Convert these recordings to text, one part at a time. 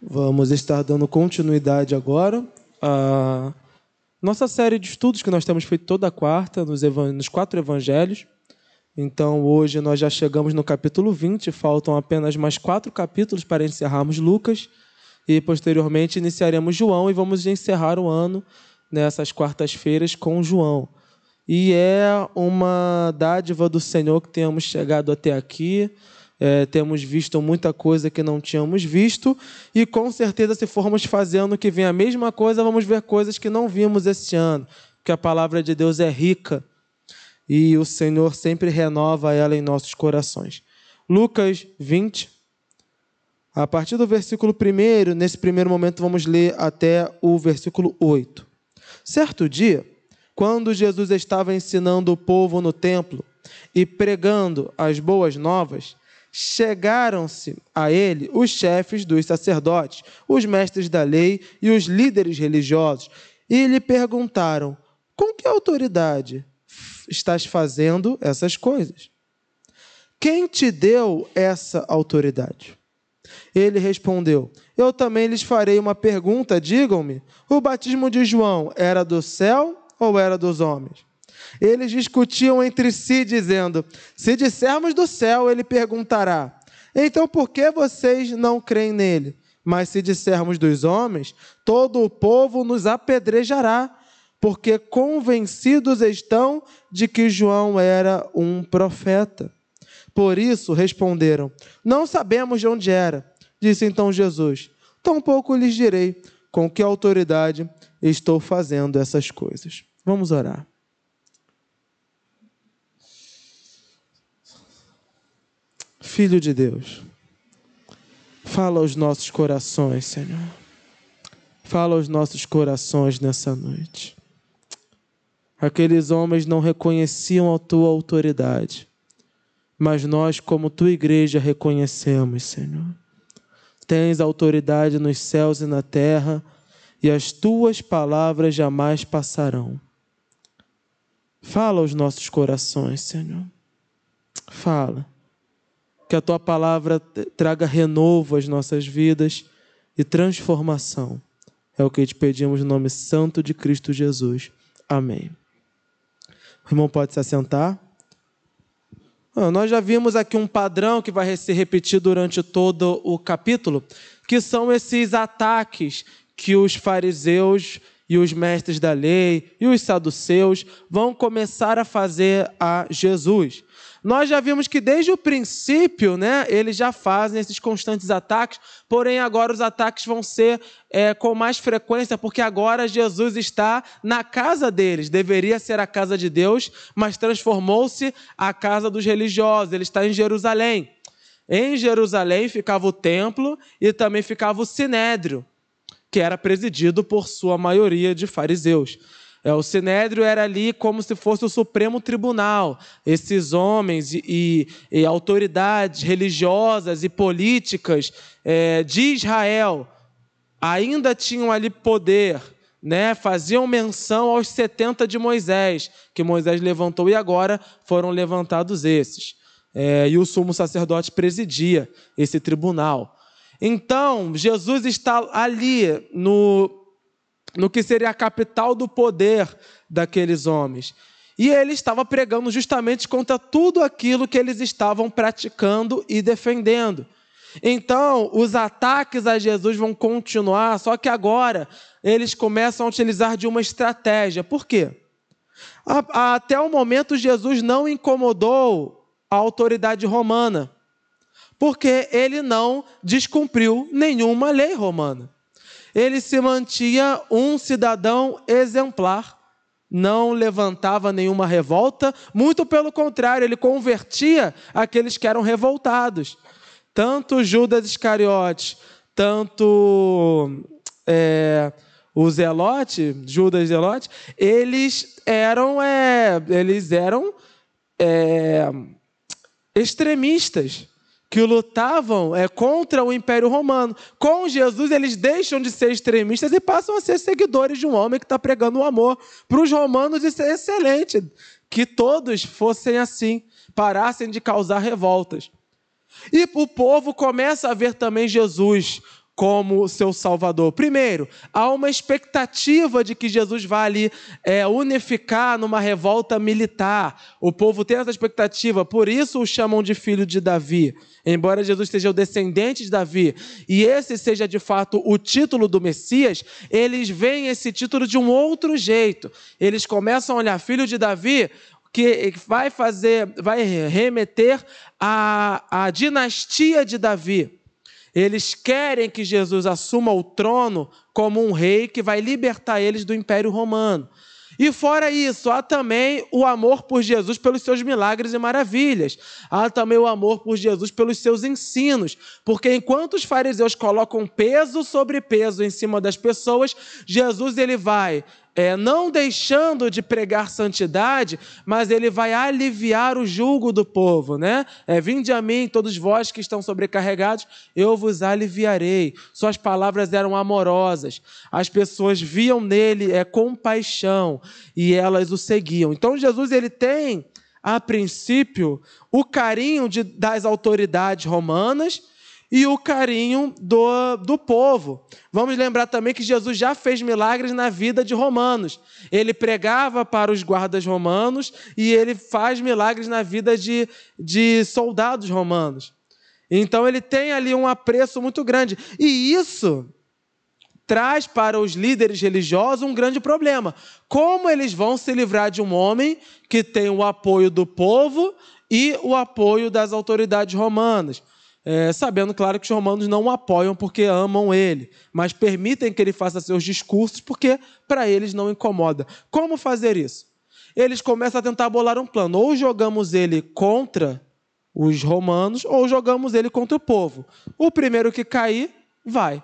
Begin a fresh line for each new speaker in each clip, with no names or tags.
Vamos estar dando continuidade agora à nossa série de estudos que nós temos feito toda quarta nos 4 evangelhos. Então, hoje nós já chegamos no capítulo 20, faltam apenas mais 4 capítulos para encerrarmos Lucas e, posteriormente, iniciaremos João e vamos encerrar o ano nessas quartas-feiras com João. E é uma dádiva do Senhor que tenhamos chegado até aqui. Temos visto muita coisa que não tínhamos visto e, com certeza, se formos fazendo que vem a mesma coisa, vamos ver coisas que não vimos este ano, porque a palavra de Deus é rica e o Senhor sempre renova ela em nossos corações. Lucas 20, a partir do versículo 1, nesse primeiro momento vamos ler até o versículo 8. Certo dia, quando Jesus estava ensinando o povo no templo e pregando as boas novas, chegaram-se a ele os chefes dos sacerdotes, os mestres da lei e os líderes religiosos, e lhe perguntaram: com que autoridade estás fazendo essas coisas? Quem te deu essa autoridade? Ele respondeu: eu também lhes farei uma pergunta, digam-me, o batismo de João era do céu ou era dos homens? Eles discutiam entre si, dizendo: se dissermos do céu, ele perguntará: então por que vocês não creem nele? Mas se dissermos dos homens, todo o povo nos apedrejará, porque convencidos estão de que João era um profeta. Por isso responderam: não sabemos de onde era. Disse então Jesus: tampouco lhes direi com que autoridade estou fazendo essas coisas. Vamos orar. Filho de Deus, fala aos nossos corações, Senhor. Fala aos nossos corações nessa noite. Aqueles homens não reconheciam a tua autoridade, mas nós, como tua igreja, reconhecemos, Senhor. Tens autoridade nos céus e na terra, e as tuas palavras jamais passarão. Fala aos nossos corações, Senhor. Fala. Que a tua palavra traga renovo às nossas vidas e transformação. É o que te pedimos no nome santo de Cristo Jesus. Amém. O irmão pode se assentar. Nós já vimos aqui um padrão que vai ser repetido durante todo o capítulo, que são esses ataques que os fariseus e os mestres da lei e os saduceus vão começar a fazer a Jesus. Nós já vimos que desde o princípio, eles já fazem esses constantes ataques, porém agora os ataques vão ser com mais frequência, porque agora Jesus está na casa deles. Deveria ser a casa de Deus, mas transformou-se a casa dos religiosos. Ele está em Jerusalém. Em Jerusalém ficava o templo e também ficava o sinédrio, que era presidido por sua maioria de fariseus. O sinédrio era ali como se fosse o Supremo Tribunal. Esses homens e autoridades religiosas e políticas de Israel ainda tinham ali poder, faziam menção aos 70 de Moisés, que Moisés levantou e agora foram levantados esses. E o sumo sacerdote presidia esse tribunal. Então, Jesus está ali no que seria a capital do poder daqueles homens. E ele estava pregando justamente contra tudo aquilo que eles estavam praticando e defendendo. Então, os ataques a Jesus vão continuar, só que agora eles começam a utilizar de uma estratégia. Por quê? Até o momento, Jesus não incomodou a autoridade romana, porque ele não descumpriu nenhuma lei romana. Ele se mantinha um cidadão exemplar, não levantava nenhuma revolta, muito pelo contrário, ele convertia aqueles que eram revoltados. Tanto Judas Iscariote, tanto o Zelote, Judas Zelote, eles eram extremistas, que lutavam contra o Império Romano. Com Jesus, eles deixam de ser extremistas e passam a ser seguidores de um homem que está pregando o amor. Para os romanos, isso é excelente, que todos fossem assim, parassem de causar revoltas. E o povo começa a ver também Jesus como seu Salvador. Primeiro, há uma expectativa de que Jesus vai ali unificar numa revolta militar. O povo tem essa expectativa, por isso o chamam de filho de Davi. Embora Jesus seja o descendente de Davi, e esse seja de fato o título do Messias, eles veem esse título de um outro jeito. Eles começam a olhar, filho de Davi, que vai remeter à dinastia de Davi. Eles querem que Jesus assuma o trono como um rei que vai libertar eles do Império Romano. E fora isso, há também o amor por Jesus pelos seus milagres e maravilhas. Há também o amor por Jesus pelos seus ensinos. Porque enquanto os fariseus colocam peso sobre peso em cima das pessoas, Jesus ele vai não deixando de pregar santidade, mas ele vai aliviar o jugo do povo, né? Vinde a mim, todos vós que estão sobrecarregados, eu vos aliviarei. Suas palavras eram amorosas. As pessoas viam nele compaixão e elas o seguiam. Então Jesus ele tem, a princípio, o carinho das autoridades romanas e o carinho do povo. Vamos lembrar também que Jesus já fez milagres na vida de romanos. Ele pregava para os guardas romanos e ele faz milagres na vida de soldados romanos. Então ele tem ali um apreço muito grande. E isso traz para os líderes religiosos um grande problema. Como eles vão se livrar de um homem que tem o apoio do povo e o apoio das autoridades romanas? Sabendo, claro, que os romanos não o apoiam porque amam ele, mas permitem que ele faça seus discursos porque para eles não incomoda. Como fazer isso? Eles começam a tentar bolar um plano. Ou jogamos ele contra os romanos, ou jogamos ele contra o povo. O primeiro que cair, vai.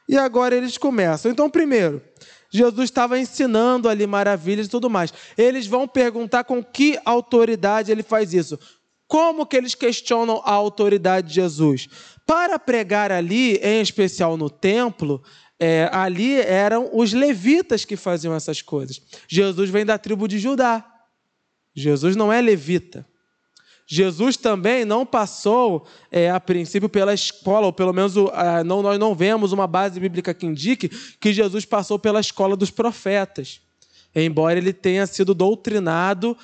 E agora eles começam. Então, primeiro, Jesus estava ensinando ali maravilhas e tudo mais. Eles vão perguntar com que autoridade ele faz isso. Como que eles questionam a autoridade de Jesus? Para pregar ali, em especial no templo, ali eram os levitas que faziam essas coisas. Jesus vem da tribo de Judá. Jesus não é levita. Jesus também não passou, a princípio, pela escola, ou pelo menos nós não vemos uma base bíblica que indique que Jesus passou pela escola dos profetas. Embora ele tenha sido doutrinado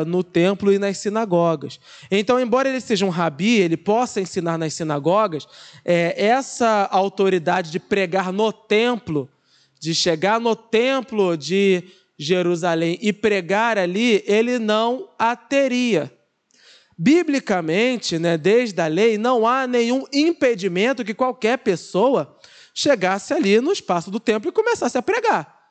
no templo e nas sinagogas. Então, embora ele seja um rabi, ele possa ensinar nas sinagogas, essa autoridade de pregar no templo, de chegar no templo de Jerusalém e pregar ali, ele não a teria. Biblicamente, desde a lei, não há nenhum impedimento que qualquer pessoa chegasse ali no espaço do templo e começasse a pregar.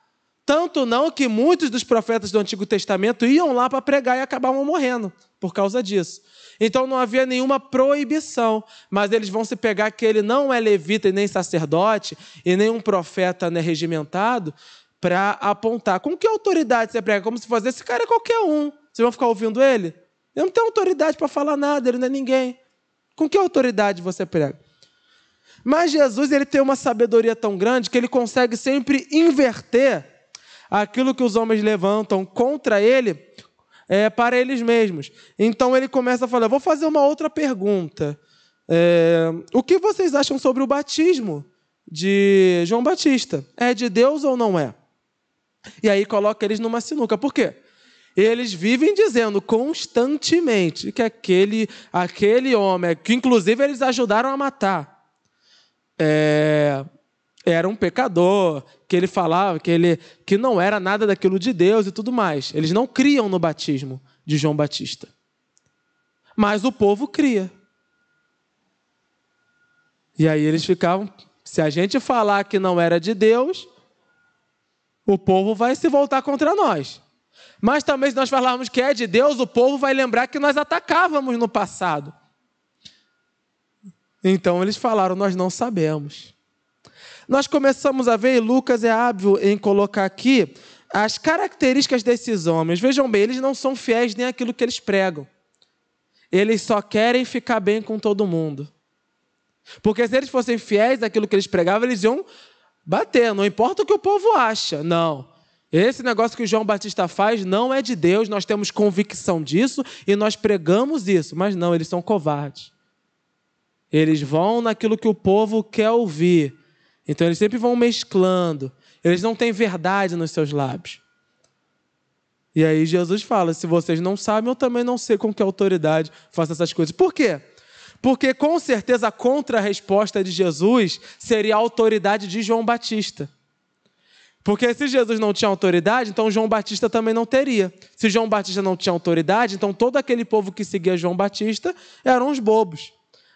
Tanto não que muitos dos profetas do Antigo Testamento iam lá para pregar e acabavam morrendo por causa disso. Então não havia nenhuma proibição, mas eles vão se pegar que ele não é levita e nem sacerdote e nem um profeta regimentado para apontar. Com que autoridade você prega? Como se fosse esse cara é qualquer um. Vocês vão ficar ouvindo ele? Ele não tem autoridade para falar nada, ele não é ninguém. Com que autoridade você prega? Mas Jesus ele tem uma sabedoria tão grande que ele consegue sempre inverter aquilo que os homens levantam contra ele para eles mesmos. Então ele começa a falar, vou fazer uma outra pergunta. O que vocês acham sobre o batismo de João Batista? É de Deus ou não é? E aí coloca eles numa sinuca. Por quê? Eles vivem dizendo constantemente que aquele homem, que inclusive eles ajudaram a matar, era um pecador, que ele falava que não era nada daquilo de Deus e tudo mais. Eles não criam no batismo de João Batista. Mas o povo cria. E aí eles ficavam, se a gente falar que não era de Deus, o povo vai se voltar contra nós. Mas também se nós falarmos que é de Deus, o povo vai lembrar que nós atacávamos no passado. Então eles falaram, nós não sabemos. Nós começamos a ver, e Lucas é hábil em colocar aqui, as características desses homens. Vejam bem, eles não são fiéis nem àquilo que eles pregam. Eles só querem ficar bem com todo mundo. Porque se eles fossem fiéis àquilo que eles pregavam, eles iam bater, não importa o que o povo acha. Não. Esse negócio que o João Batista faz não é de Deus, nós temos convicção disso e nós pregamos isso. Mas não, eles são covardes. Eles vão naquilo que o povo quer ouvir. Então eles sempre vão mesclando. Eles não têm verdade nos seus lábios. E aí Jesus fala, se vocês não sabem, eu também não sei com que autoridade faço essas coisas. Por quê? Porque com certeza a contra-resposta de Jesus seria a autoridade de João Batista. Porque se Jesus não tinha autoridade, então João Batista também não teria. Se João Batista não tinha autoridade, então todo aquele povo que seguia João Batista eram os bobos.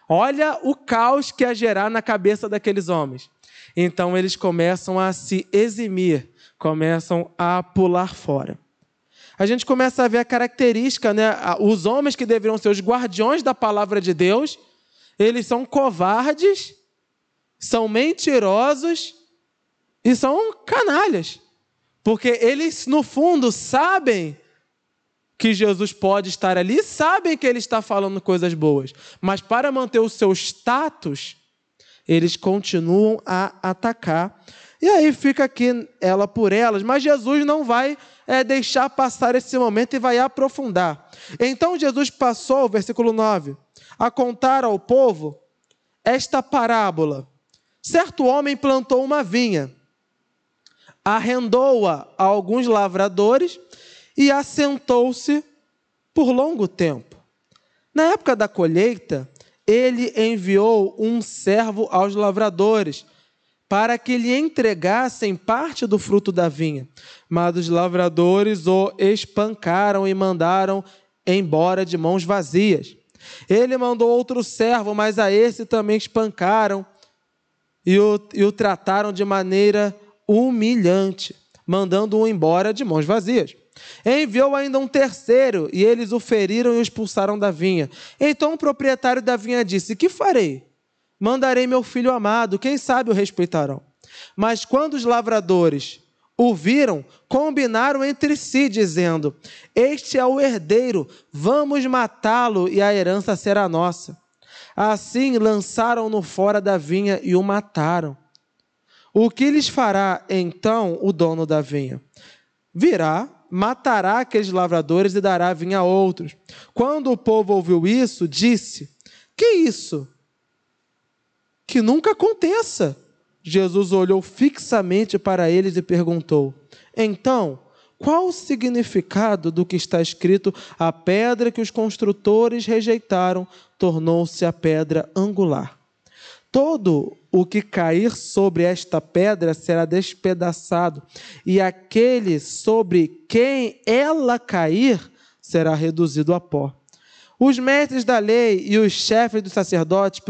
Olha o caos que ia gerar na cabeça daqueles homens. Então eles começam a se eximir, começam a pular fora. A gente começa a ver a característica, né? Os homens que deveriam ser os guardiões da palavra de Deus, eles são covardes, são mentirosos e são canalhas. Porque eles, no fundo, sabem que Jesus pode estar ali, sabem que ele está falando coisas boas. Mas para manter o seu status, eles continuam a atacar. E aí fica aqui ela por elas, mas Jesus não vai deixar passar esse momento e vai aprofundar. Então Jesus passou, versículo 9, a contar ao povo esta parábola. Certo homem plantou uma vinha, arrendou-a a alguns lavradores e assentou-se por longo tempo. Na época da colheita, ele enviou um servo aos lavradores para que lhe entregassem parte do fruto da vinha. Mas os lavradores o espancaram e mandaram embora de mãos vazias. Ele mandou outro servo, mas a esse também espancaram e o trataram de maneira humilhante, mandando-o embora de mãos vazias. Enviou ainda um terceiro, e eles o feriram e o expulsaram da vinha. Então o proprietário da vinha disse, que farei? Mandarei meu filho amado, quem sabe o respeitarão. Mas quando os lavradores o viram, combinaram entre si, dizendo, este é o herdeiro, vamos matá-lo e a herança será nossa. Assim lançaram-no fora da vinha e o mataram. O que lhes fará então o dono da vinha? Virá, matará aqueles lavradores e dará a vinha a outros. Quando o povo ouviu isso, disse, que isso? Que nunca aconteça. Jesus olhou fixamente para eles e perguntou, então, qual o significado do que está escrito? A pedra que os construtores rejeitaram tornou-se a pedra angular. Todo o que cair sobre esta pedra será despedaçado, e aquele sobre quem ela cair será reduzido a pó. Os mestres da lei e os chefes dos sacerdotes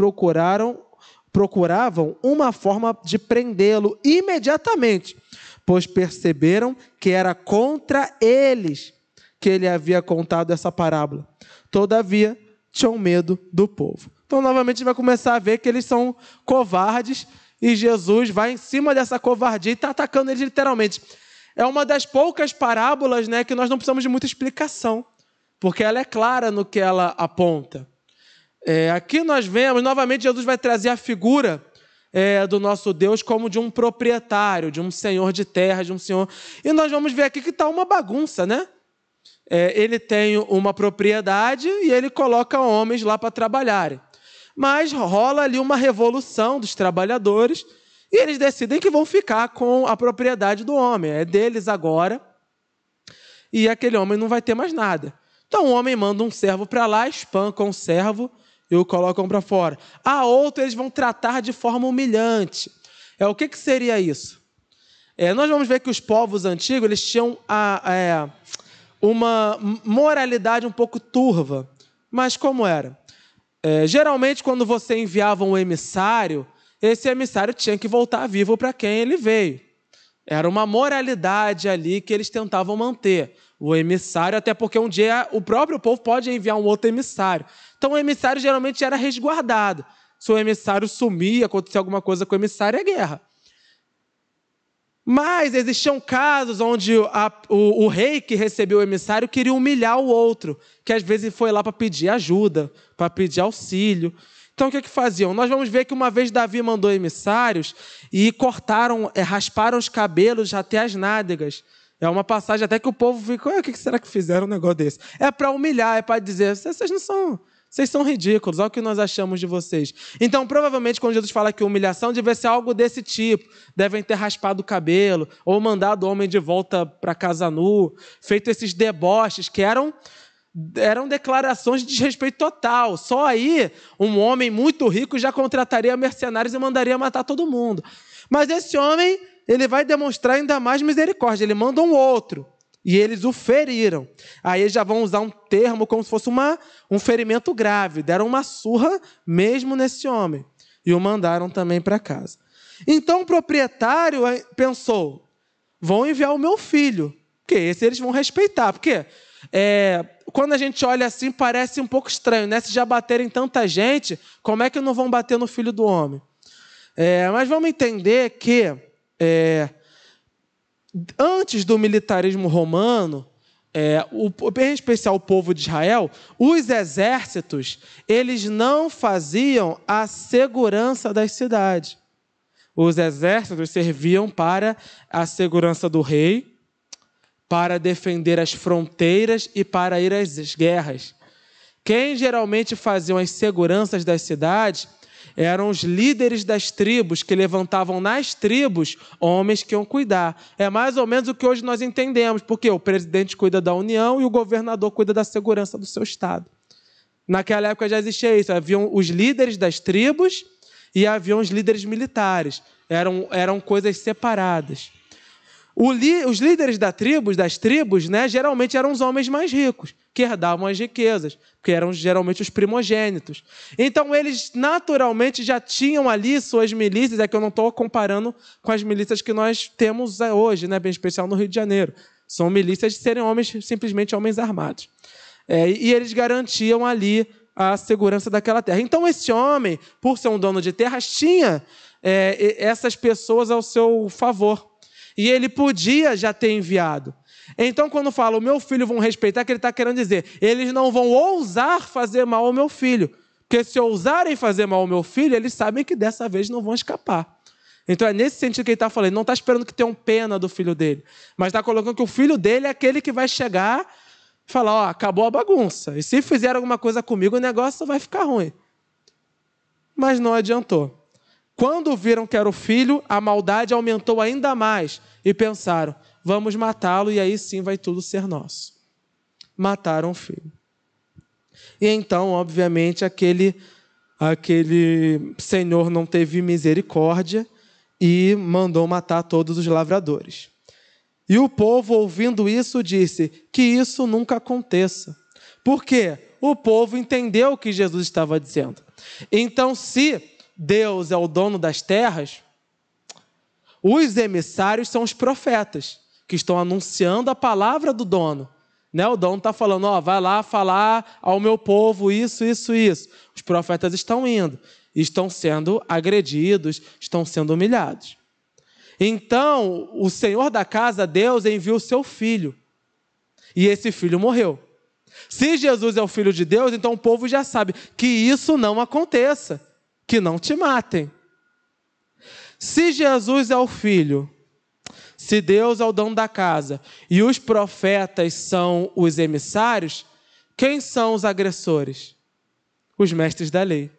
procuravam uma forma de prendê-lo imediatamente, pois perceberam que era contra eles que ele havia contado essa parábola. Todavia, tinham medo do povo. Então, novamente, a gente vai começar a ver que eles são covardes e Jesus vai em cima dessa covardia e está atacando eles literalmente. É uma das poucas parábolas, né, que nós não precisamos de muita explicação, porque ela é clara no que ela aponta. Aqui nós vemos, novamente, Jesus vai trazer a figura do nosso Deus como de um proprietário, de um senhor de terra, de um senhor... E nós vamos ver aqui que está uma bagunça, né? Ele tem uma propriedade e ele coloca homens lá para trabalharem. Mas rola ali uma revolução dos trabalhadores e eles decidem que vão ficar com a propriedade do homem. É deles agora e aquele homem não vai ter mais nada. Então o homem manda um servo para lá, espancam o servo e o colocam para fora. A outro eles vão tratar de forma humilhante. O que seria isso? Nós vamos ver que os povos antigos eles tinham uma moralidade um pouco turva. Mas como era? Geralmente, quando você enviava um emissário, esse emissário tinha que voltar vivo para quem ele veio. Era uma moralidade ali que eles tentavam manter. O emissário, até porque um dia o próprio povo pode enviar um outro emissário. Então o emissário geralmente era resguardado. Se o emissário sumia, acontecia alguma coisa com o emissário, é guerra. Mas existiam casos onde o rei que recebeu o emissário queria humilhar o outro, que às vezes foi lá para pedir ajuda, para pedir auxílio. Então o que faziam? Nós vamos ver que uma vez Davi mandou emissários e rasparam os cabelos até as nádegas. É uma passagem até que o povo ficou, o que será que fizeram um negócio desse? É para humilhar, é para dizer, vocês são ridículos, olha o que nós achamos de vocês. Então, provavelmente, quando Jesus fala que humilhação, deve ser algo desse tipo. Devem ter raspado o cabelo, ou mandado o homem de volta para casa nu, feito esses deboches, que eram declarações de desrespeito total. Só aí, um homem muito rico já contrataria mercenários e mandaria matar todo mundo. Mas esse homem, ele vai demonstrar ainda mais misericórdia. Ele manda um outro. E eles o feriram. Aí eles já vão usar um termo como se fosse um ferimento grave. Deram uma surra mesmo nesse homem. E o mandaram também para casa. Então o proprietário pensou, vão enviar o meu filho, porque esse eles vão respeitar. Porque quando a gente olha assim, parece um pouco estranho, né? Se já baterem tanta gente, como é que não vão bater no filho do homem? Mas vamos entender que antes do militarismo romano, em especial o povo de Israel, os exércitos, eles não faziam a segurança das cidades. Os exércitos serviam para a segurança do rei, para defender as fronteiras e para ir às guerras. Quem geralmente faziam as seguranças das cidades eram os líderes das tribos, que levantavam nas tribos homens que iam cuidar. É mais ou menos o que hoje nós entendemos, porque o presidente cuida da União e o governador cuida da segurança do seu estado. Naquela época já existia isso, haviam os líderes das tribos e haviam os líderes militares. Eram coisas separadas. Os líderes das tribos, né, geralmente eram os homens mais ricos, que herdavam as riquezas, que eram geralmente os primogênitos. Então, eles naturalmente já tinham ali suas milícias, que eu não estou comparando com as milícias que nós temos hoje, né, bem especial no Rio de Janeiro. São milícias de serem simplesmente homens armados. E eles garantiam ali a segurança daquela terra. Então, esse homem, por ser um dono de terras, tinha essas pessoas ao seu favor. E ele podia já ter enviado. Então, quando fala, o meu filho vão respeitar, que ele está querendo dizer, eles não vão ousar fazer mal ao meu filho. Porque se ousarem fazer mal ao meu filho, eles sabem que dessa vez não vão escapar. Então, é nesse sentido que ele está falando. Ele não está esperando que tenham pena do filho dele. Mas está colocando que o filho dele é aquele que vai chegar e falar, acabou a bagunça. E se fizer alguma coisa comigo, o negócio vai ficar ruim. Mas não adiantou. Quando viram que era o filho, a maldade aumentou ainda mais e pensaram, vamos matá-lo e aí sim vai tudo ser nosso. Mataram o filho. E então, obviamente, aquele senhor não teve misericórdia e mandou matar todos os lavradores. E o povo, ouvindo isso, disse que isso nunca aconteça. Por quê? O povo entendeu o que Jesus estava dizendo. Então, se Deus é o dono das terras, os emissários são os profetas, que estão anunciando a palavra do dono. Né? O dono está falando, vai lá falar ao meu povo isso, isso, isso. Os profetas estão indo, estão sendo agredidos, estão sendo humilhados. Então, o Senhor da casa, Deus, enviou o seu filho. E esse filho morreu. Se Jesus é o Filho de Deus, então o povo já sabe que isso não aconteça. Que não te matem. Se Jesus é o Filho, se Deus é o dono da casa e os profetas são os emissários, quem são os agressores? Os mestres da lei.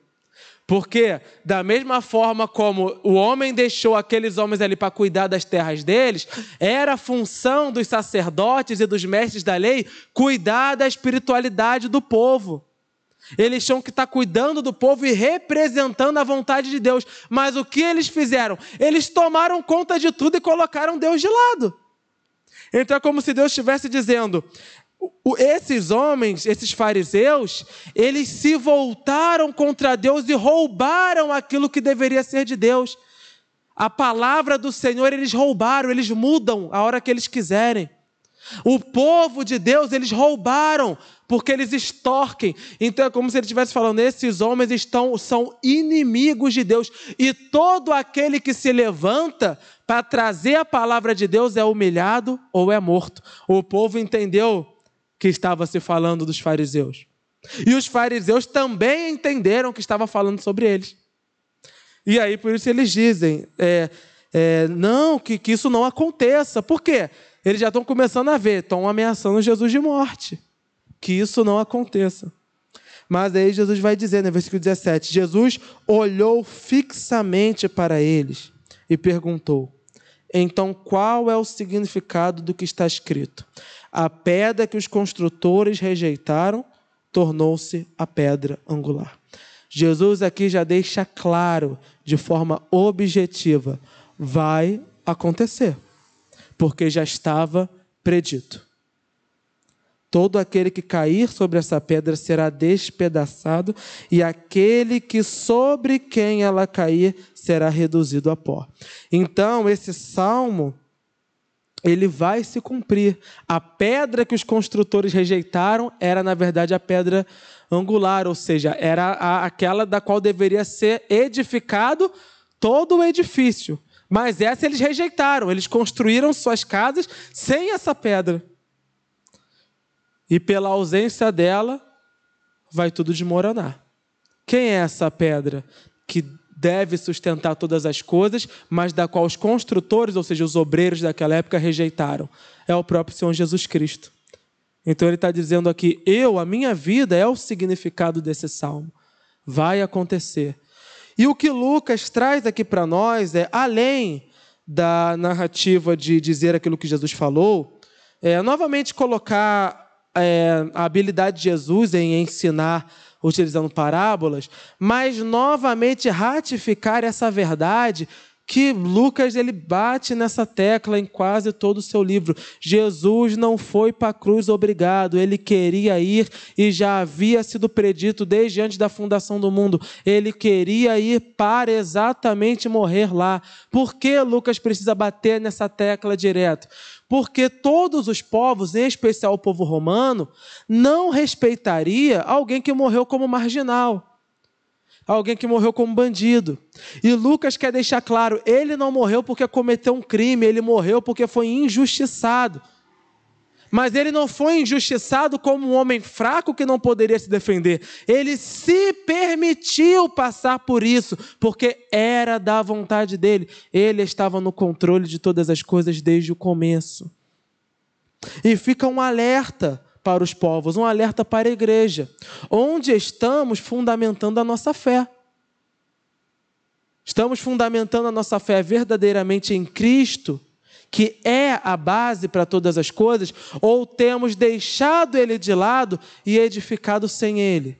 Porque, da mesma forma como o homem deixou aqueles homens ali para cuidar das terras deles, era a função dos sacerdotes e dos mestres da lei cuidar da espiritualidade do povo. Eles tinham que estar cuidando do povo e representando a vontade de Deus. Mas o que eles fizeram? Eles tomaram conta de tudo e colocaram Deus de lado. Então é como se Deus estivesse dizendo, esses homens, esses fariseus, eles se voltaram contra Deus e roubaram aquilo que deveria ser de Deus. A palavra do Senhor eles roubaram, eles mudam a hora que eles quiserem. O povo de Deus, eles roubaram, porque eles extorquem. Então é como se ele estivesse falando, esses homens são inimigos de Deus. E todo aquele que se levanta para trazer a palavra de Deus é humilhado ou é morto. O povo entendeu que estava se falando dos fariseus. E os fariseus também entenderam que estava falando sobre eles. E aí, por isso eles dizem, não, que isso não aconteça. Por quê? Eles já estão começando a ver, estão ameaçando Jesus de morte. Que isso não aconteça. Mas aí Jesus vai dizer, no versículo 17, Jesus olhou fixamente para eles e perguntou, então qual é o significado do que está escrito? A pedra que os construtores rejeitaram tornou-se a pedra angular. Jesus aqui já deixa claro, de forma objetiva, vai acontecer, porque já estava predito. Todo aquele que cair sobre essa pedra será despedaçado, e aquele que sobre quem ela cair será reduzido a pó. Então, esse salmo, ele vai se cumprir. A pedra que os construtores rejeitaram era, na verdade, a pedra angular, ou seja, era aquela da qual deveria ser edificado todo o edifício. Mas essa eles rejeitaram, eles construíram suas casas sem essa pedra. E pela ausência dela, vai tudo desmoronar. Quem é essa pedra que deve sustentar todas as coisas, mas da qual os construtores, ou seja, os obreiros daquela época, rejeitaram? É o próprio Senhor Jesus Cristo. Então ele está dizendo aqui, a minha vida é o significado desse salmo. Vai acontecer. E o que Lucas traz aqui para nós é, além da narrativa de dizer aquilo que Jesus falou, novamente colocar a habilidade de Jesus em ensinar utilizando parábolas, mas novamente ratificar essa verdade que Lucas ele bate nessa tecla em quase todo o seu livro. Jesus não foi para a cruz obrigado, ele queria ir e já havia sido predito desde antes da fundação do mundo. Ele queria ir para exatamente morrer lá. Por que Lucas precisa bater nessa tecla direto? Porque todos os povos, em especial o povo romano, não respeitaria alguém que morreu como marginal. Alguém que morreu como bandido. E Lucas quer deixar claro, ele não morreu porque cometeu um crime, ele morreu porque foi injustiçado. Mas ele não foi injustiçado como um homem fraco que não poderia se defender. Ele se permitiu passar por isso, porque era da vontade dele. Ele estava no controle de todas as coisas desde o começo. E fica um alerta para os povos, um alerta para a igreja, onde estamos fundamentando a nossa fé. Estamos fundamentando a nossa fé verdadeiramente em Cristo, que é a base para todas as coisas, ou temos deixado Ele de lado e edificado sem Ele?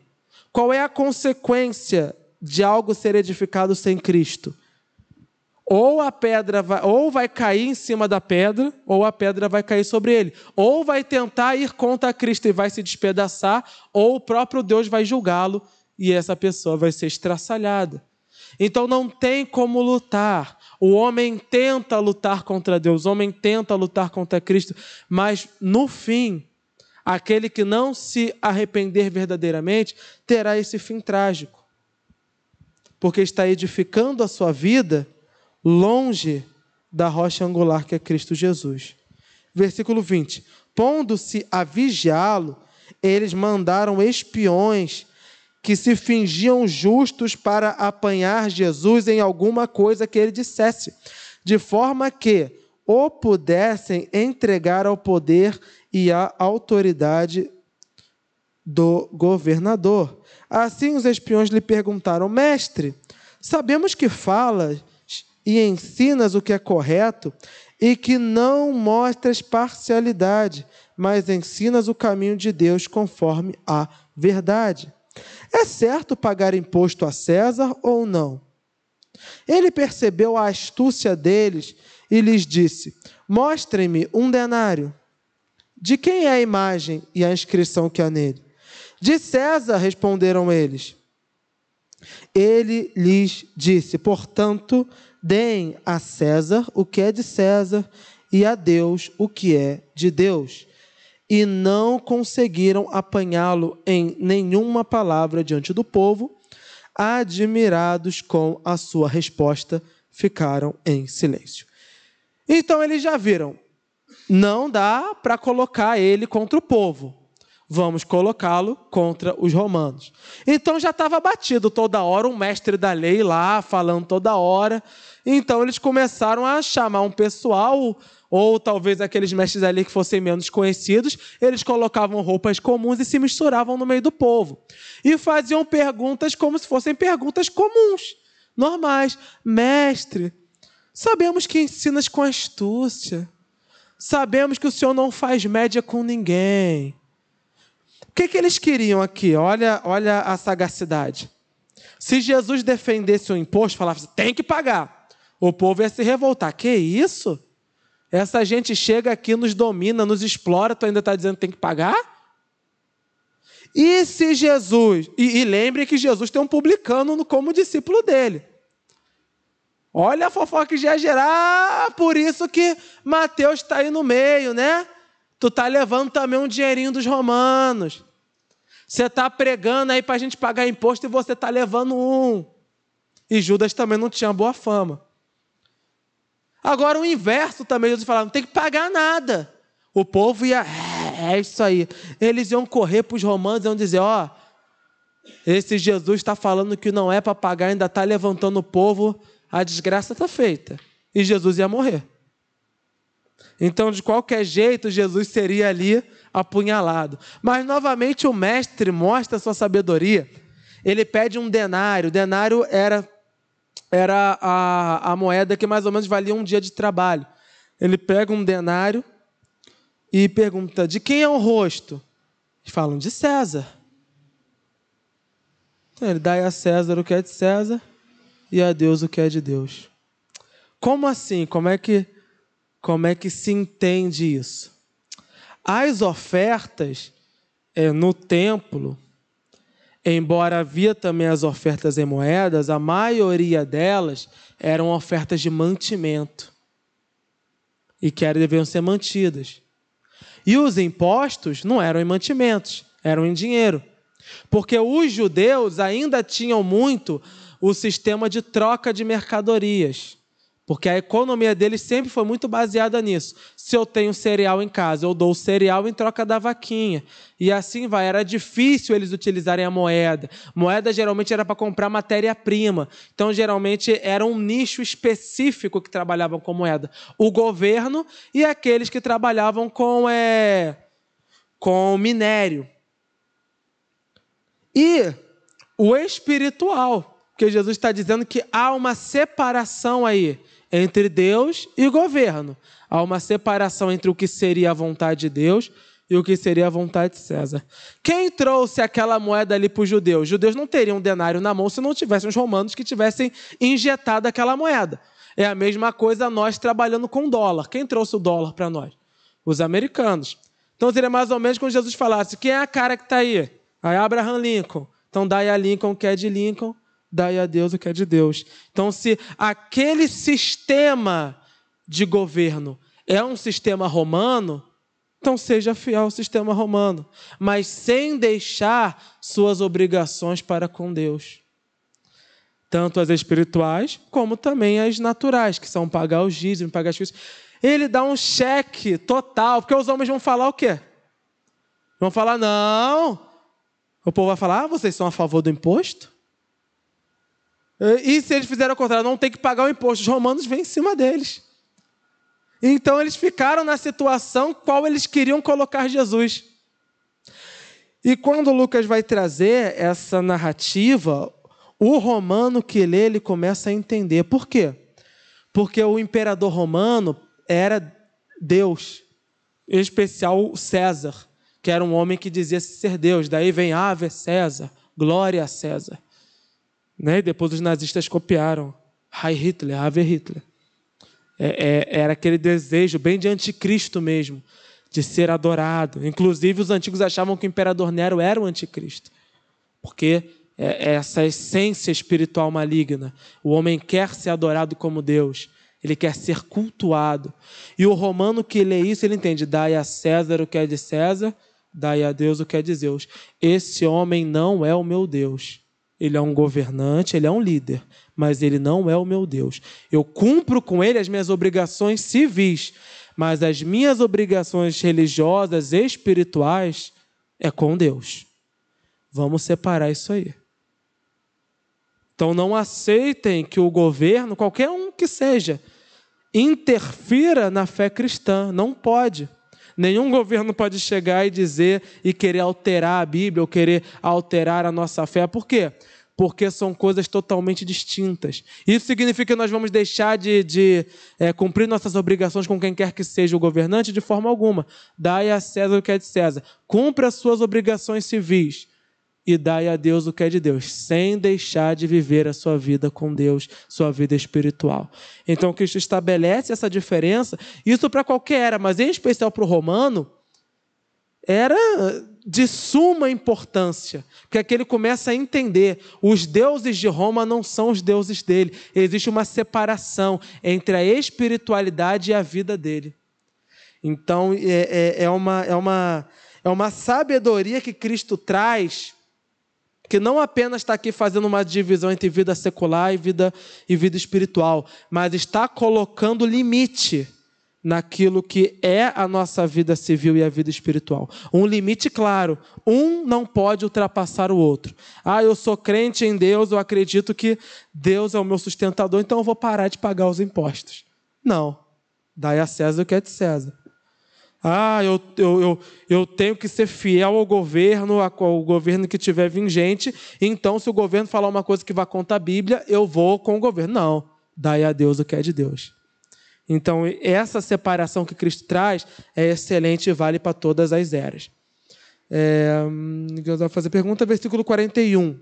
Qual é a consequência de algo ser edificado sem Cristo? Ou a pedra vai cair em cima da pedra, ou a pedra vai cair sobre ele. Ou vai tentar ir contra Cristo e vai se despedaçar, ou o próprio Deus vai julgá-lo e essa pessoa vai ser estraçalhada. Então não tem como lutar. O homem tenta lutar contra Deus, o homem tenta lutar contra Cristo, mas no fim, aquele que não se arrepender verdadeiramente terá esse fim trágico. Porque está edificando a sua vida longe da rocha angular que é Cristo Jesus. Versículo 20. Pondo-se a vigiá-lo, eles mandaram espiões que se fingiam justos para apanhar Jesus em alguma coisa que ele dissesse, de forma que o pudessem entregar ao poder e à autoridade do governador. Assim os espiões lhe perguntaram, mestre, sabemos que falas e ensinas o que é correto, e que não mostras parcialidade, mas ensinas o caminho de Deus conforme a verdade. É certo pagar imposto a César ou não? Ele percebeu a astúcia deles e lhes disse, mostrem-me um denário. De quem é a imagem e a inscrição que há nele? De César, responderam eles. Ele lhes disse, portanto, deem a César o que é de César e a Deus o que é de Deus. E não conseguiram apanhá-lo em nenhuma palavra diante do povo, admirados com a sua resposta, ficaram em silêncio. Então eles já viram, não dá para colocar ele contra o povo. Vamos colocá-lo contra os romanos. Então já estava batido toda hora, um mestre da lei lá, falando toda hora. Então eles começaram a chamar um pessoal, ou talvez aqueles mestres da lei que fossem menos conhecidos, eles colocavam roupas comuns e se misturavam no meio do povo. E faziam perguntas como se fossem perguntas comuns, normais. Mestre, sabemos que ensinas com astúcia. Sabemos que o Senhor não faz média com ninguém. O que eles queriam aqui? Olha a sagacidade. Se Jesus defendesse o imposto, falava assim, tem que pagar, o povo ia se revoltar. Que isso? Essa gente chega aqui, nos domina, nos explora, tu ainda está dizendo que tem que pagar? E se Jesus... E lembre que Jesus tem um publicano como discípulo dele. Olha a fofoca que já ia gerar, por isso que Mateus está aí no meio, né? Tu está levando também um dinheirinho dos romanos. Você está pregando aí para a gente pagar imposto e você está levando um. E Judas também não tinha boa fama. Agora o inverso também, Jesus falava, não tem que pagar nada. O povo ia, é isso aí. Eles iam correr para os romanos e iam dizer, ó, esse Jesus está falando que não é para pagar, ainda está levantando o povo, a desgraça está feita. E Jesus ia morrer. Então, de qualquer jeito, Jesus seria ali apunhalado. Mas, novamente, o mestre mostra a sua sabedoria. Ele pede um denário. O denário era a moeda que mais ou menos valia um dia de trabalho. Ele pega um denário e pergunta, de quem é o rosto? Eles falam, de César. Então, ele dá a César o que é de César e a Deus o que é de Deus. Como assim? Como é que se entende isso? As ofertas no templo, embora havia também as ofertas em moedas, a maioria delas eram ofertas de mantimento e que deviam ser mantidas. E os impostos não eram em mantimentos, eram em dinheiro. Porque os judeus ainda tinham muito o sistema de troca de mercadorias. Porque a economia deles sempre foi muito baseada nisso. Se eu tenho cereal em casa, eu dou o cereal em troca da vaquinha. E assim vai. Era difícil eles utilizarem a moeda. Moeda geralmente era para comprar matéria-prima. Então, geralmente, era um nicho específico que trabalhavam com moeda. O governo e aqueles que trabalhavam com minério. E o espiritual, porque Jesus está dizendo que há uma separação aí entre Deus e o governo. Há uma separação entre o que seria a vontade de Deus e o que seria a vontade de César. Quem trouxe aquela moeda ali para os judeus? Os judeus não teriam um denário na mão se não tivessem os romanos que tivessem injetado aquela moeda. É a mesma coisa nós trabalhando com dólar. Quem trouxe o dólar para nós? Os americanos. Então seria mais ou menos como Jesus falasse, quem é a cara que está aí? Aí Abraham Lincoln. Então dai a Lincoln o que é de Lincoln, dai a Deus o que é de Deus. Então, se aquele sistema de governo é um sistema romano, então seja fiel ao sistema romano, mas sem deixar suas obrigações para com Deus. Tanto as espirituais, como também as naturais, que são pagar os dízimos, pagar as coisas. Ele dá um cheque total, porque os homens vão falar o quê? Vão falar, não. O povo vai falar, vocês são a favor do imposto? E se eles fizerem o contrário, não tem que pagar o imposto, os romanos vêm em cima deles. Então eles ficaram na situação qual eles queriam colocar Jesus. E quando Lucas vai trazer essa narrativa, o romano que lê, ele começa a entender. Por quê? Porque o imperador romano era Deus, em especial César, que era um homem que dizia ser Deus. Daí vem Ave César, glória a César. Né? E depois os nazistas copiaram. Heil Hitler, Ave Hitler. Era aquele desejo bem de anticristo mesmo, de ser adorado. Inclusive, os antigos achavam que o imperador Nero era o anticristo. Porque essa essência espiritual maligna. O homem quer ser adorado como Deus. Ele quer ser cultuado. E o romano que lê isso, ele entende. Dai a César o que é de César, dai a Deus o que é de Deus. Esse homem não é o meu Deus. ele é um governante, ele é um líder, mas ele não é o meu Deus. Eu cumpro com ele as minhas obrigações civis, mas as minhas obrigações religiosas e espirituais é com Deus. Vamos separar isso aí. Então não aceitem que o governo, qualquer um que seja, interfira na fé cristã. Não pode. Nenhum governo pode chegar e dizer e querer alterar a Bíblia ou querer alterar a nossa fé. Por quê? Porque são coisas totalmente distintas. Isso significa que nós vamos deixar de cumprir nossas obrigações com quem quer que seja o governante? De forma alguma. Dai a César o que é de César. Cumpra as suas obrigações civis e dai a Deus o que é de Deus, sem deixar de viver a sua vida com Deus, sua vida espiritual. Então, Cristo estabelece essa diferença, isso para qualquer era, mas em especial para o romano, era de suma importância, porque aqui ele começa a entender, os deuses de Roma não são os deuses dele, existe uma separação entre a espiritualidade e a vida dele. Então, é uma sabedoria que Cristo traz, que não apenas está aqui fazendo uma divisão entre vida secular e vida espiritual, mas está colocando limite naquilo que é a nossa vida civil e a vida espiritual. Um limite claro, um não pode ultrapassar o outro. Eu sou crente em Deus, eu acredito que Deus é o meu sustentador, então eu vou parar de pagar os impostos. Não, dai a César o que é de César. Eu tenho que ser fiel ao governo que estiver vigente, então se o governo falar uma coisa que vai contra a Bíblia, eu vou com o governo. Não, dai a Deus o que é de Deus. Então, essa separação que Cristo traz é excelente e vale para todas as eras. Eu vou fazer pergunta, versículo 41.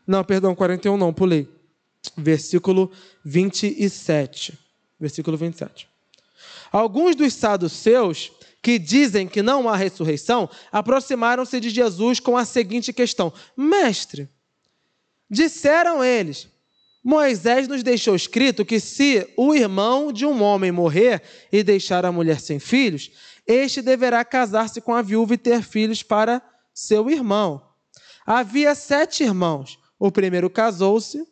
Não, perdão, 41 não, pulei. Versículo 27. Versículo 27. Alguns dos saduceus, que dizem que não há ressurreição, aproximaram-se de Jesus com a seguinte questão: Mestre, disseram eles, Moisés nos deixou escrito que se o irmão de um homem morrer e deixar a mulher sem filhos, este deverá casar-se com a viúva e ter filhos para seu irmão. Havia 7 irmãos. O primeiro casou-se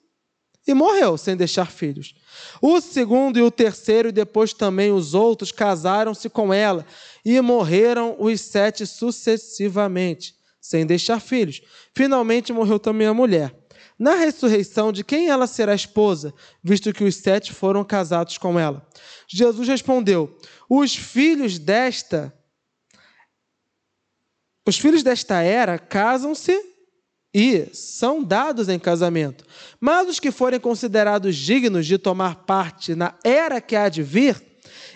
e morreu sem deixar filhos. O segundo e o terceiro, e depois também os outros, casaram-se com ela, e morreram os 7 sucessivamente, sem deixar filhos. Finalmente morreu também a mulher. Na ressurreição, de quem ela será esposa, visto que os 7 foram casados com ela? Jesus respondeu: Os filhos desta era casam-se e são dados em casamento. Mas os que forem considerados dignos de tomar parte na era que há de vir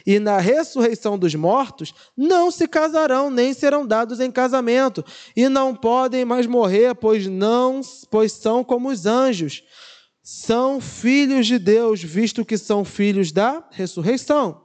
e na ressurreição dos mortos, não se casarão, nem serão dados em casamento, e não podem mais morrer, pois são como os anjos. São filhos de Deus, visto que são filhos da ressurreição.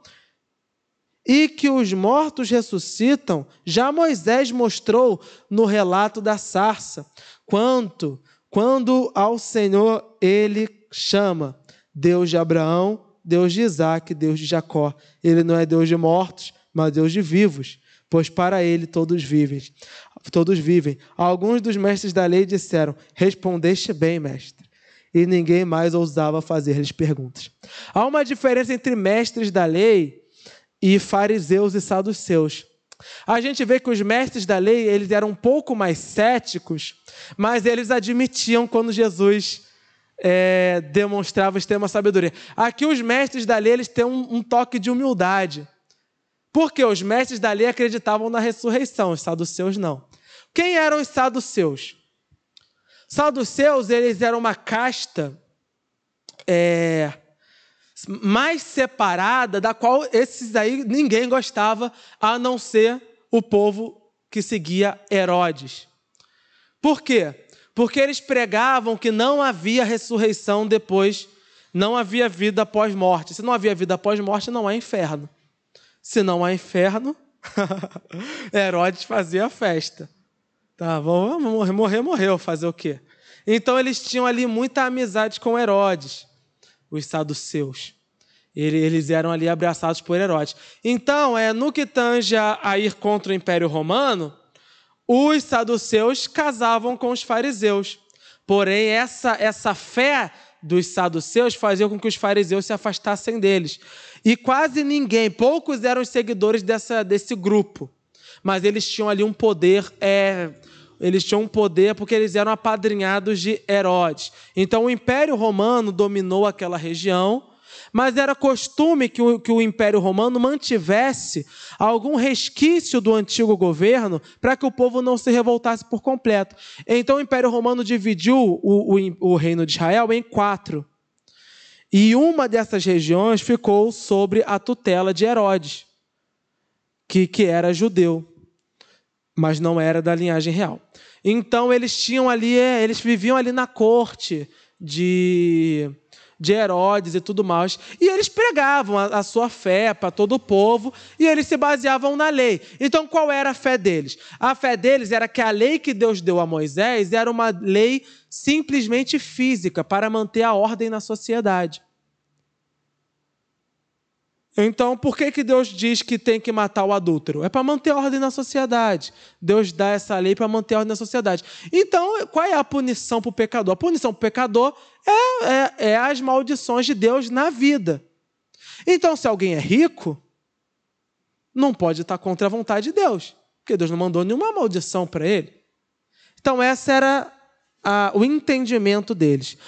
E que os mortos ressuscitam, já Moisés mostrou no relato da sarça, quando ao Senhor ele chama Deus de Abraão, Deus de Isaac, Deus de Jacó. Ele não é Deus de mortos, mas Deus de vivos, pois para ele todos vivem. Alguns dos mestres da lei disseram: Respondeste bem, mestre. E ninguém mais ousava fazer-lhes perguntas. Há uma diferença entre mestres da lei e fariseus e saduceus. A gente vê que os mestres da lei, eles eram um pouco mais céticos, mas eles admitiam quando Jesus demonstrava extrema sabedoria. Aqui os mestres da lei, eles têm um toque de humildade. Porque os mestres da lei acreditavam na ressurreição, os saduceus não. Quem eram os saduceus? Saduceus, eles eram uma casta mais separada, da qual esses aí ninguém gostava, a não ser o povo que seguia Herodes. Por quê? Porque eles pregavam que não havia ressurreição depois, não havia vida após morte. Se não havia vida após morte, não há inferno. Se não há inferno, Herodes fazia festa. Tá, vamos morreu, fazer o quê? Então eles tinham ali muita amizade com Herodes, os saduceus. Eles eram ali abraçados por Herodes. Então, no que tange a ir contra o Império Romano, os saduceus casavam com os fariseus. Porém, essa fé dos saduceus fazia com que os fariseus se afastassem deles. E quase ninguém, poucos eram os seguidores desse grupo. Mas eles tinham ali um poder, porque eles eram apadrinhados de Herodes. Então o Império Romano dominou aquela região, mas era costume que o Império Romano mantivesse algum resquício do antigo governo para que o povo não se revoltasse por completo. Então o Império Romano dividiu o reino de Israel em 4. E uma dessas regiões ficou sob a tutela de Herodes, que era judeu, mas não era da linhagem real. Então eles viviam ali na corte de Herodes e tudo mais, e eles pregavam a sua fé para todo o povo, e eles se baseavam na lei. Então qual era a fé deles? A fé deles era que a lei que Deus deu a Moisés era uma lei simplesmente física, para manter a ordem na sociedade. Então, por que Deus diz que tem que matar o adúltero? É para manter a ordem na sociedade. Deus dá essa lei para manter a ordem na sociedade. Então, qual é a punição para o pecador? A punição para o pecador é as maldições de Deus na vida. Então, se alguém é rico, não pode estar contra a vontade de Deus, porque Deus não mandou nenhuma maldição para ele. Então, esse era o entendimento deles.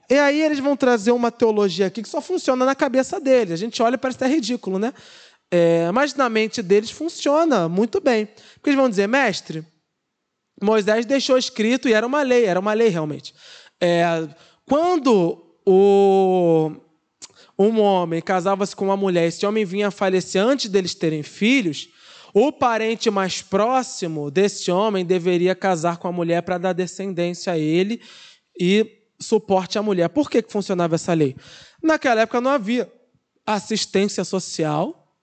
E aí eles vão trazer uma teologia aqui que só funciona na cabeça deles. A gente olha e parece até ridículo, né? Mas na mente deles funciona muito bem. Porque eles vão dizer, mestre, Moisés deixou escrito, e era uma lei realmente. Quando um homem casava-se com uma mulher, esse homem vinha a falecer antes deles terem filhos, o parente mais próximo desse homem deveria casar com a mulher para dar descendência a ele e suporte à mulher. Por que funcionava essa lei? Naquela época não havia assistência social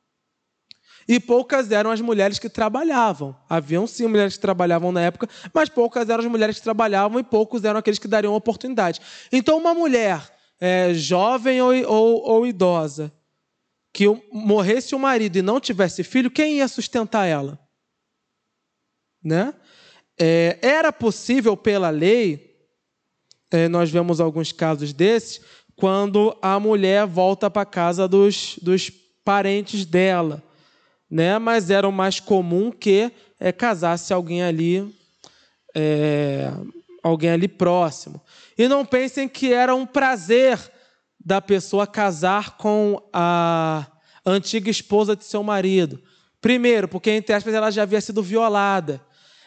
e poucas eram as mulheres que trabalhavam. Haviam sim mulheres que trabalhavam na época, mas poucas eram as mulheres que trabalhavam e poucos eram aqueles que dariam oportunidade. Então uma mulher jovem ou idosa que morresse o marido e não tivesse filho, quem ia sustentar ela? Né? Era possível pela lei, nós vemos alguns casos desses, quando a mulher volta para a casa dos parentes dela, né? Mas era o mais comum que casasse alguém ali próximo. E não pensem que era um prazer da pessoa casar com a antiga esposa de seu marido. Primeiro, porque, entre aspas, ela já havia sido violada.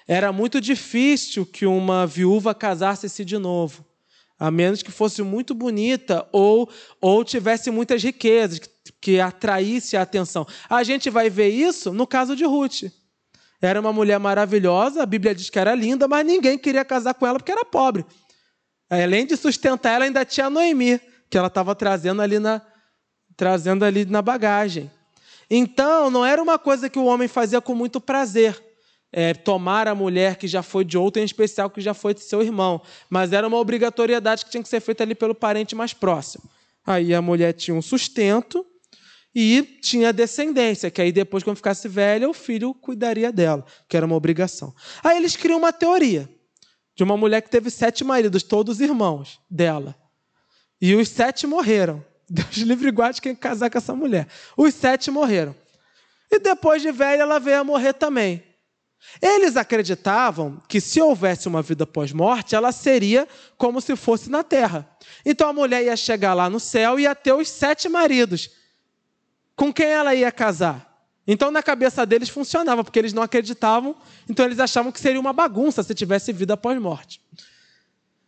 Era muito difícil que uma viúva casasse-se de novo, a menos que fosse muito bonita ou tivesse muitas riquezas, que atraísse a atenção. A gente vai ver isso no caso de Ruth. Era uma mulher maravilhosa, a Bíblia diz que era linda, mas ninguém queria casar com ela porque era pobre. Além de sustentar ela, ainda tinha a Noemi, que ela estava trazendo ali na bagagem. Então, não era uma coisa que o homem fazia com muito prazer, tomar a mulher que já foi de outro, em especial que já foi de seu irmão. Mas era uma obrigatoriedade que tinha que ser feita ali pelo parente mais próximo. Aí a mulher tinha um sustento e tinha descendência, que aí depois, quando ficasse velha, o filho cuidaria dela, que era uma obrigação. Aí eles criam uma teoria de uma mulher que teve 7 maridos, todos irmãos dela. E os 7 morreram. Deus livre e guarde quem casar com essa mulher. Os 7 morreram. E depois de velha, ela veio a morrer também. Eles acreditavam que se houvesse uma vida pós-morte, ela seria como se fosse na terra. Então a mulher ia chegar lá no céu e ia ter os 7 maridos. Com quem ela ia casar? Então na cabeça deles funcionava, porque eles não acreditavam, então eles achavam que seria uma bagunça se tivesse vida pós-morte.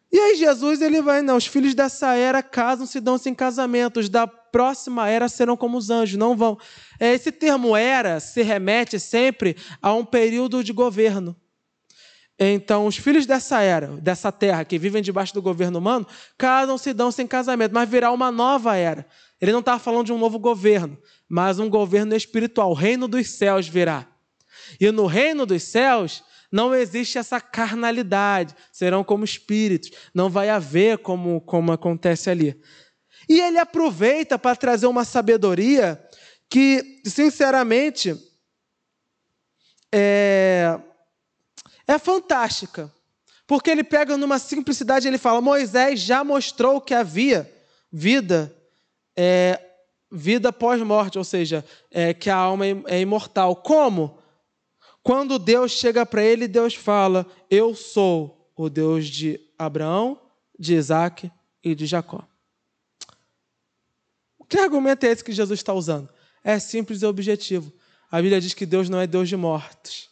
E aí Jesus, ele vai, não, os filhos dessa era casam-se e dão-se em casamento, os da próxima era serão como os anjos, não vão. Esse termo era se remete sempre a um período de governo. Então, os filhos dessa era, dessa terra, que vivem debaixo do governo humano, casam-se e dão-se em casamento, mas virá uma nova era. Ele não estava falando de um novo governo, mas um governo espiritual. O reino dos céus virá. E no reino dos céus não existe essa carnalidade, serão como espíritos, não vai haver como acontece ali. E ele aproveita para trazer uma sabedoria que, sinceramente, é fantástica. Porque ele pega numa simplicidade, ele fala, Moisés já mostrou que havia vida pós-morte, ou seja, que a alma é imortal. Como? Quando Deus chega para ele, Deus fala, eu sou o Deus de Abraão, de Isaac e de Jacó. Que argumento é esse que Jesus está usando? É simples e objetivo. A Bíblia diz que Deus não é Deus de mortos.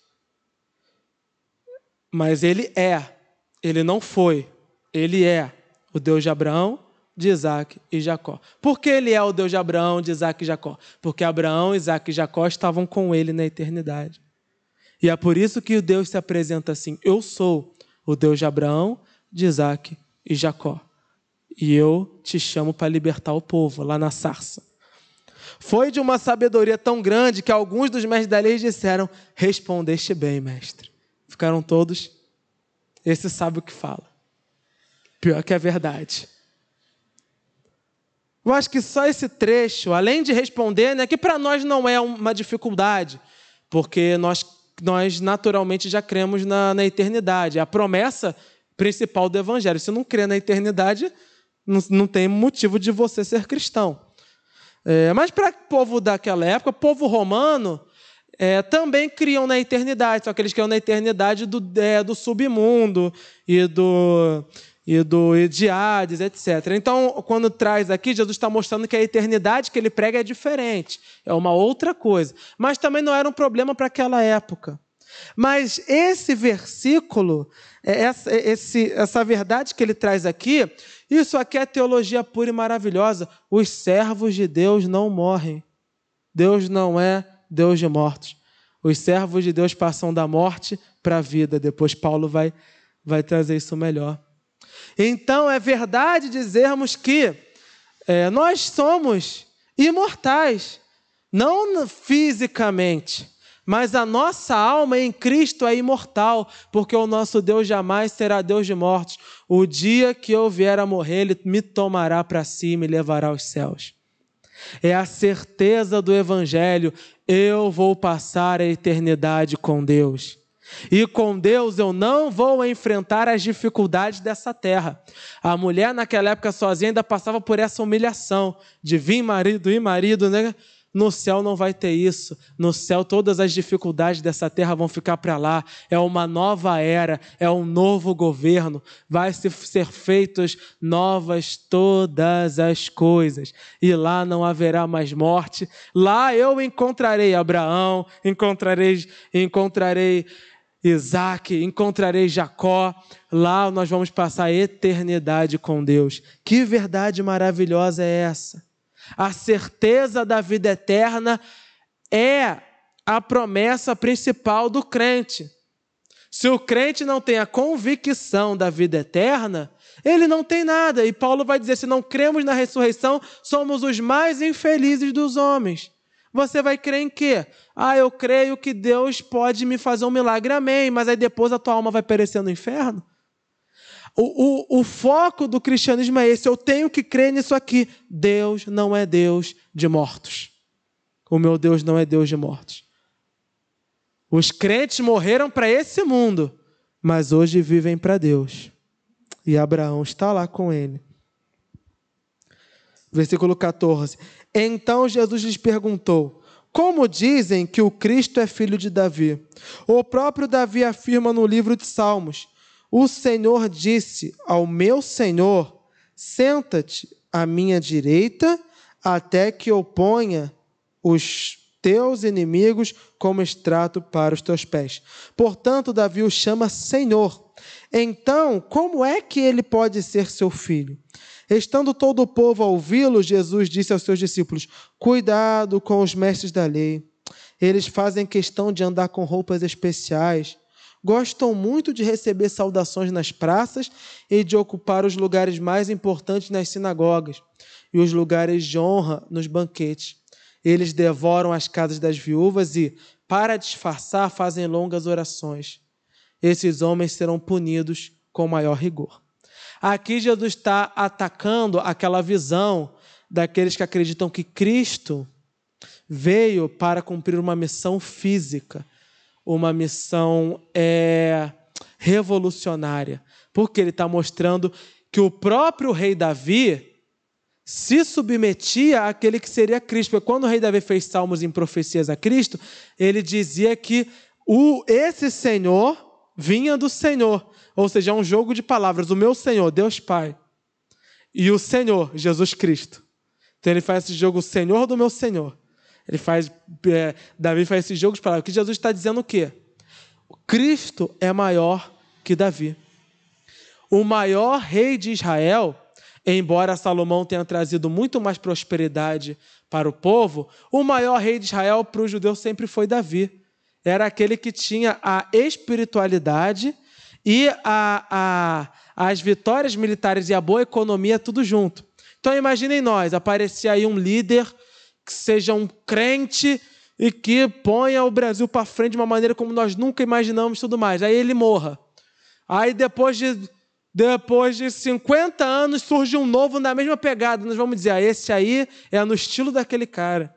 Mas Ele não foi, Ele é o Deus de Abraão, de Isaac e Jacó. Por que Ele é o Deus de Abraão, de Isaac e Jacó? Porque Abraão, Isaac e Jacó estavam com Ele na eternidade. E é por isso que o Deus se apresenta assim, eu sou o Deus de Abraão, de Isaac e Jacó. E eu te chamo para libertar o povo, lá na sarça. Foi de uma sabedoria tão grande que alguns dos mestres da lei disseram, respondeste bem, mestre. Ficaram todos, esse sabe o que fala. Pior que é verdade. Eu acho que só esse trecho, além de responder, né, que para nós não é uma dificuldade, porque nós naturalmente já cremos na eternidade. É a promessa principal do Evangelho. Se não crê na eternidade, não tem motivo de você ser cristão. Mas para o povo daquela época, o povo romano, também criam na eternidade, só que eles criam na eternidade do submundo e de Hades, etc. Então, quando traz aqui, Jesus está mostrando que a eternidade que ele prega é diferente, é uma outra coisa. Mas também não era um problema para aquela época. Mas esse versículo, essa verdade que ele traz aqui, isso aqui é teologia pura e maravilhosa. Os servos de Deus não morrem. Deus não é Deus de mortos. Os servos de Deus passam da morte para a vida. Depois Paulo vai trazer isso melhor. Então é verdade dizermos que nós somos imortais, não fisicamente, mas a nossa alma em Cristo é imortal, porque o nosso Deus jamais será Deus de mortos. O dia que eu vier a morrer, Ele me tomará para si e me levará aos céus. É a certeza do Evangelho, eu vou passar a eternidade com Deus. E com Deus eu não vou enfrentar as dificuldades dessa terra. A mulher naquela época sozinha ainda passava por essa humilhação de vir marido e marido, né? No céu não vai ter isso. No céu todas as dificuldades dessa terra vão ficar para lá. É uma nova era, é um novo governo. Vai ser feitas novas todas as coisas. E lá não haverá mais morte. Lá eu encontrarei Abraão, encontrarei Isaac, encontrarei Jacó. Lá nós vamos passar a eternidade com Deus. Que verdade maravilhosa é essa? A certeza da vida eterna é a promessa principal do crente. Se o crente não tem a convicção da vida eterna, ele não tem nada. E Paulo vai dizer, se não cremos na ressurreição, somos os mais infelizes dos homens. Você vai crer em quê? Eu creio que Deus pode me fazer um milagre, amém, mas aí depois a tua alma vai perecer no inferno? O foco do cristianismo é esse, eu tenho que crer nisso aqui. Deus não é Deus de mortos. O meu Deus não é Deus de mortos. Os crentes morreram para esse mundo, mas hoje vivem para Deus. E Abraão está lá com ele. Versículo 14. Então Jesus lhes perguntou, como dizem que o Cristo é filho de Davi? O próprio Davi afirma no livro de Salmos, o Senhor disse ao meu Senhor, senta-te à minha direita, até que eu ponha os teus inimigos como estrato para os teus pés. Portanto, Davi o chama Senhor. Então, como é que ele pode ser seu filho? Estando todo o povo a ouvi-lo, Jesus disse aos seus discípulos, cuidado com os mestres da lei. Eles fazem questão de andar com roupas especiais, gostam muito de receber saudações nas praças e de ocupar os lugares mais importantes nas sinagogas e os lugares de honra nos banquetes. Eles devoram as casas das viúvas e, para disfarçar, fazem longas orações. Esses homens serão punidos com maior rigor. Aqui Jesus está atacando aquela visão daqueles que acreditam que Cristo veio para cumprir uma missão física, uma missão revolucionária, porque ele está mostrando que o próprio rei Davi se submetia àquele que seria Cristo. Porque quando o rei Davi fez salmos em profecias a Cristo, ele dizia que esse Senhor vinha do Senhor. Ou seja, é um jogo de palavras. O meu Senhor, Deus Pai, e o Senhor, Jesus Cristo. Então ele faz esse jogo, o Senhor do meu Senhor. Davi faz esse jogo de palavras. Que Jesus está dizendo o quê? Cristo é maior que Davi. O maior rei de Israel, embora Salomão tenha trazido muito mais prosperidade para o povo, o maior rei de Israel para os judeus sempre foi Davi. Era aquele que tinha a espiritualidade e as vitórias militares e a boa economia tudo junto. Então imaginem nós, aparecer aí um líder que seja um crente e que ponha o Brasil para frente de uma maneira como nós nunca imaginamos e tudo mais. Aí ele morra. Aí depois de 50 anos surge um novo na mesma pegada. Nós vamos dizer, esse aí é no estilo daquele cara.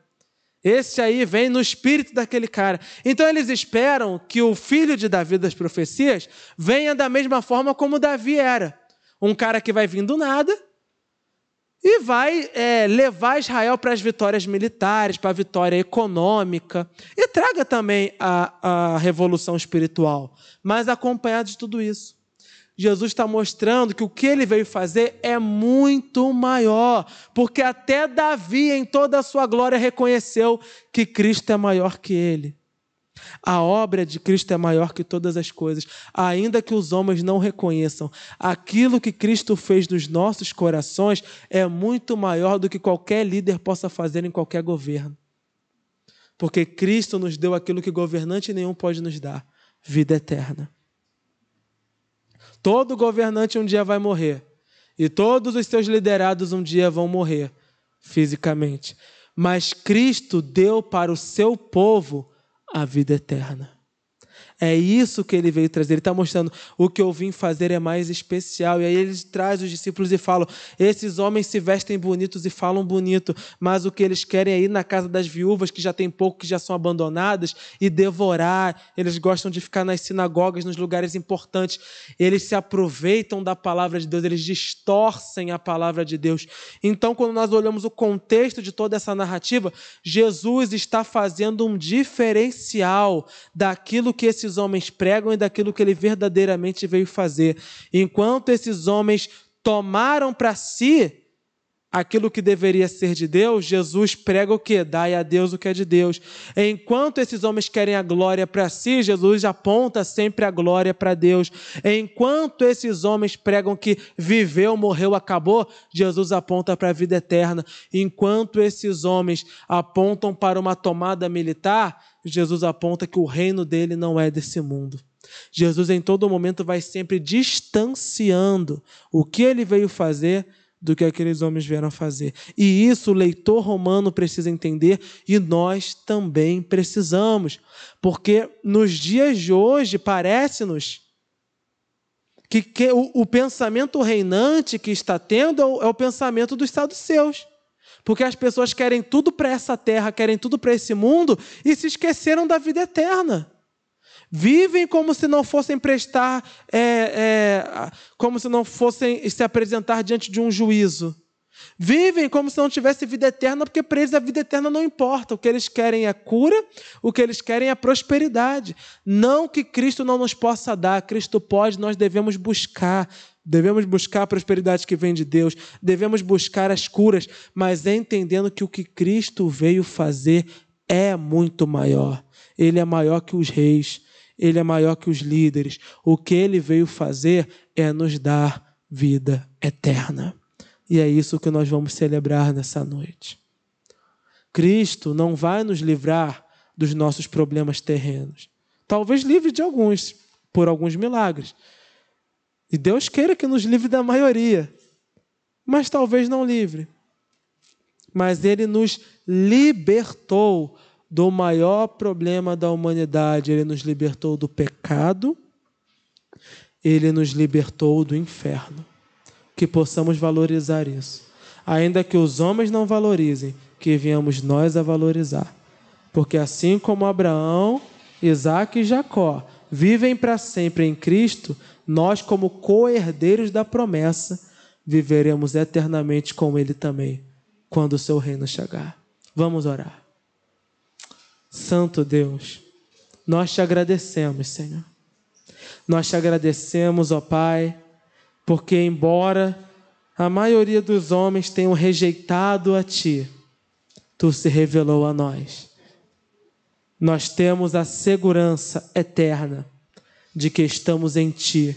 Esse aí vem no espírito daquele cara. Então eles esperam que o filho de Davi das profecias venha da mesma forma como Davi era. Um cara que vai vir do nada e vai levar Israel para as vitórias militares, para a vitória econômica, e traga também a revolução espiritual, mas acompanhado de tudo isso. Jesus está mostrando que o que ele veio fazer é muito maior, porque até Davi, em toda a sua glória, reconheceu que Cristo é maior que ele. A obra de Cristo é maior que todas as coisas, ainda que os homens não reconheçam. Aquilo que Cristo fez nos nossos corações é muito maior do que qualquer líder possa fazer em qualquer governo. Porque Cristo nos deu aquilo que governante nenhum pode nos dar: vida eterna. Todo governante um dia vai morrer, e todos os seus liderados um dia vão morrer, fisicamente. Mas Cristo deu para o seu povo a vida eterna. É isso que ele veio trazer. Ele está mostrando, o que eu vim fazer é mais especial. E aí ele traz os discípulos e fala: esses homens se vestem bonitos e falam bonito, mas o que eles querem é ir na casa das viúvas, que já tem pouco, que já são abandonadas, e devorar. Eles gostam de ficar nas sinagogas, nos lugares importantes. Eles se aproveitam da palavra de Deus, eles distorcem a palavra de Deus. Então, quando nós olhamos o contexto de toda essa narrativa, Jesus está fazendo um diferencial daquilo que esses homens pregam e daquilo que ele verdadeiramente veio fazer. Enquanto esses homens tomaram para si aquilo que deveria ser de Deus, Jesus prega o quê? Dai a Deus o que é de Deus. Enquanto esses homens querem a glória para si, Jesus aponta sempre a glória para Deus. Enquanto esses homens pregam que viveu, morreu, acabou, Jesus aponta para a vida eterna. Enquanto esses homens apontam para uma tomada militar, Jesus aponta que o reino dele não é desse mundo. Jesus em todo momento vai sempre distanciando o que ele veio fazer do que aqueles homens vieram fazer. E isso o leitor romano precisa entender, e nós também precisamos. Porque nos dias de hoje parece-nos que o pensamento reinante que está tendo é o pensamento dos saduceus. Porque as pessoas querem tudo para essa terra, querem tudo para esse mundo e se esqueceram da vida eterna. Vivem como se não fossem prestar, como se não fossem se apresentar diante de um juízo. Vivem como se não tivesse vida eterna, porque para eles a vida eterna não importa. O que eles querem é cura, o que eles querem é prosperidade. Não que Cristo não nos possa dar, Cristo pode, nós devemos buscar. Devemos buscar a prosperidade que vem de Deus, devemos buscar as curas, mas entendendo que o que Cristo veio fazer é muito maior. Ele é maior que os reis, ele é maior que os líderes. O que ele veio fazer é nos dar vida eterna. E é isso que nós vamos celebrar nessa noite. Cristo não vai nos livrar dos nossos problemas terrenos. Talvez livre de alguns, por alguns milagres. E Deus queira que nos livre da maioria, mas talvez não livre. Mas ele nos libertou do maior problema da humanidade. Ele nos libertou do pecado, ele nos libertou do inferno. Que possamos valorizar isso. Ainda que os homens não valorizem, que venhamos nós a valorizar. Porque assim como Abraão, Isaque e Jacó vivem para sempre em Cristo, nós, como co-herdeiros da promessa, viveremos eternamente com Ele também, quando o seu reino chegar. Vamos orar. Santo Deus, nós te agradecemos, Senhor. Nós te agradecemos, ó Pai, porque embora a maioria dos homens tenham rejeitado a Ti, Tu se revelou a nós. Nós temos a segurança eterna de que estamos em Ti.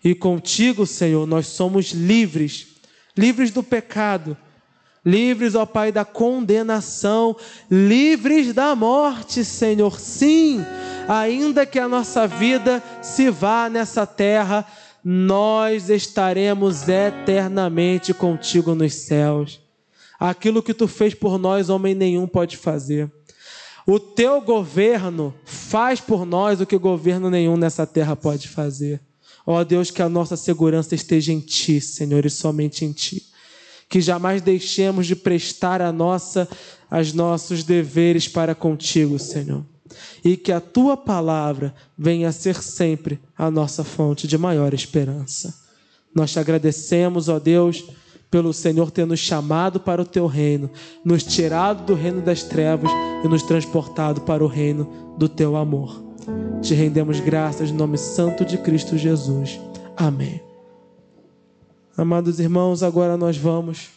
E contigo, Senhor, nós somos livres, livres do pecado, livres, ó Pai, da condenação, livres da morte, Senhor. Sim, ainda que a nossa vida se vá nessa terra, nós estaremos eternamente contigo nos céus. Aquilo que Tu fez por nós, homem nenhum pode fazer. O Teu governo faz por nós o que governo nenhum nessa terra pode fazer. Ó Deus, que a nossa segurança esteja em Ti, Senhor, e somente em Ti. Que jamais deixemos de prestar os nossos deveres para contigo, Senhor. E que a Tua palavra venha a ser sempre a nossa fonte de maior esperança. Nós te agradecemos, ó Deus, pelo Senhor ter nos chamado para o Teu reino, nos tirado do reino das trevas e nos transportado para o reino do Teu amor. Te rendemos graças no nome santo de Cristo Jesus. Amém. Amados irmãos, agora nós vamos